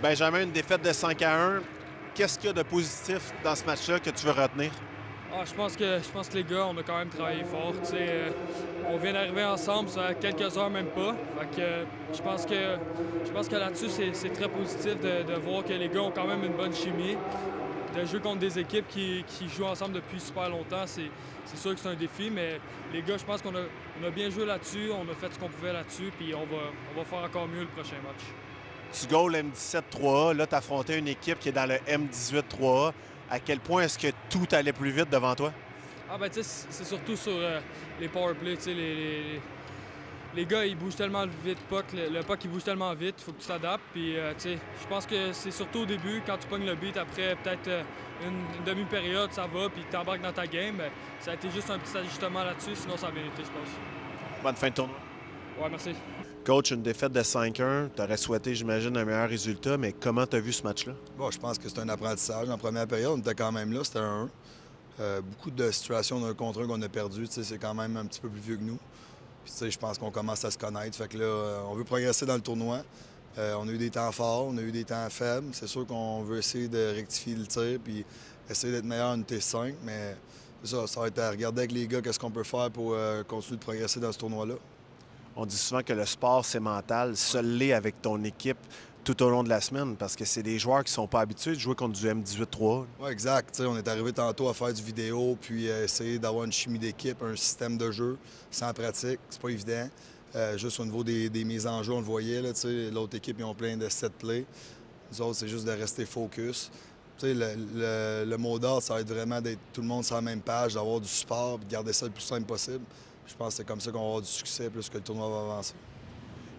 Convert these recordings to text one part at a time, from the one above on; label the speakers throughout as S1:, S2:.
S1: Benjamin, une défaite de 5-1. Qu'est-ce qu'il y a de positif dans ce match-là que tu veux retenir?
S2: Je pense que les gars, on a quand même travaillé fort. On vient d'arriver ensemble, ça a quelques heures, même pas. Fait que je pense que là-dessus, c'est très positif de voir que les gars ont quand même une bonne chimie. De jouer contre des équipes qui jouent ensemble depuis super longtemps, c'est sûr que c'est un défi, mais les gars, je pense qu'on a bien joué là-dessus, on a fait ce qu'on pouvait là-dessus, puis on va faire encore mieux le prochain match.
S1: Tu goal M17-3A, là, tu affrontais une équipe qui est dans le M18-3A. À quel point est-ce que tout allait plus vite devant toi?
S2: Ah ben tu sais, c'est surtout sur les powerplays, tu sais, les gars ils bougent tellement vite, le puck il bouge tellement vite, il faut que tu t'adaptes. Puis tu sais, je pense que c'est surtout au début, quand tu pognes le beat, après peut-être une demi-période, ça va, puis tu embarques dans ta game. Ben, ça a été juste un petit ajustement là-dessus, sinon ça a bien été, je pense.
S1: Bonne fin de tournoi.
S2: Ouais, merci.
S1: Coach, une défaite de 5-1. Tu aurais souhaité, j'imagine, un meilleur résultat, mais comment tu as vu ce match-là?
S3: Bon, je pense que c'est un apprentissage. En première période, on était quand même là, c'était un 1. Beaucoup de situations d'un contre un qu'on a perdu, c'est quand même un petit peu plus vieux que nous. Puis, je pense qu'on commence à se connaître. Fait que là, on veut progresser dans le tournoi. On a eu des temps forts, on a eu des temps faibles. C'est sûr qu'on veut essayer de rectifier le tir puis essayer d'être meilleur en T5, mais ça va être à regarder avec les gars qu'est-ce qu'on peut faire pour continuer de progresser dans ce tournoi-là.
S1: On dit souvent que le sport, c'est mental. Seul l'est avec ton équipe tout au long de la semaine parce que c'est des joueurs qui ne sont pas habitués de jouer contre du M18-3A.
S3: Oui, exact. On est arrivé tantôt à faire du vidéo puis essayer d'avoir une chimie d'équipe, un système de jeu sans pratique. C'est pas évident. Juste au niveau des mises en jeu, on le voyait. L'autre équipe, ils ont plein de set plays. Nous autres, c'est juste de rester focus. Le mot d'ordre, ça va être vraiment d'être tout le monde sur la même page, d'avoir du support et de garder ça le plus simple possible. Je pense que c'est comme ça qu'on va avoir du succès plus que le tournoi va avancer.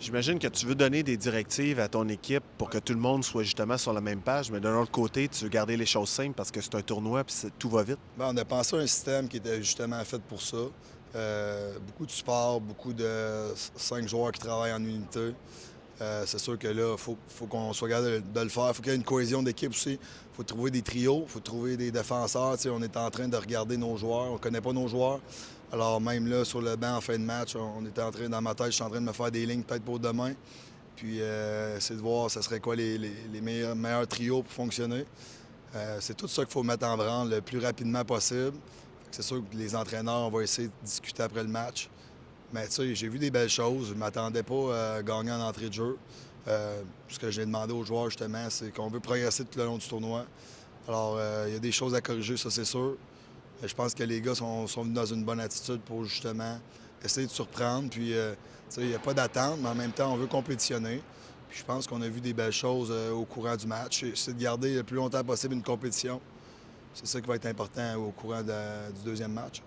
S1: J'imagine que tu veux donner des directives à ton équipe pour que tout le monde soit justement sur la même page, mais d'un autre côté, tu veux garder les choses simples parce que c'est un tournoi et tout va vite.
S3: Bien, on a pensé à un système qui était justement fait pour ça. Beaucoup de support, beaucoup de 5 joueurs qui travaillent en unité. C'est sûr que là, il faut qu'on soit capable de le faire. Il faut qu'il y ait une cohésion d'équipe aussi. Il faut trouver des trios, il faut trouver des défenseurs. On est en train de regarder nos joueurs. On ne connaît pas nos joueurs. Alors même là, sur le banc en fin de match, on était en train, dans ma tête, je suis en train de me faire des lignes peut-être pour demain. Puis essayer de voir ce serait quoi les meilleurs trios pour fonctionner. C'est tout ça qu'il faut mettre en branle le plus rapidement possible. C'est sûr que les entraîneurs, on va essayer de discuter après le match. Mais tu sais, j'ai vu des belles choses. Je ne m'attendais pas à gagner en entrée de jeu. Ce que j'ai demandé aux joueurs, justement, c'est qu'on veut progresser tout le long du tournoi. Alors, il y a des choses à corriger, ça, c'est sûr. Mais je pense que les gars sont venus dans une bonne attitude pour, justement, essayer de surprendre. Puis, tu sais, il n'y a pas d'attente, mais en même temps, on veut compétitionner. Puis, je pense qu'on a vu des belles choses au courant du match. C'est de garder le plus longtemps possible une compétition. C'est ça qui va être important au courant du deuxième match.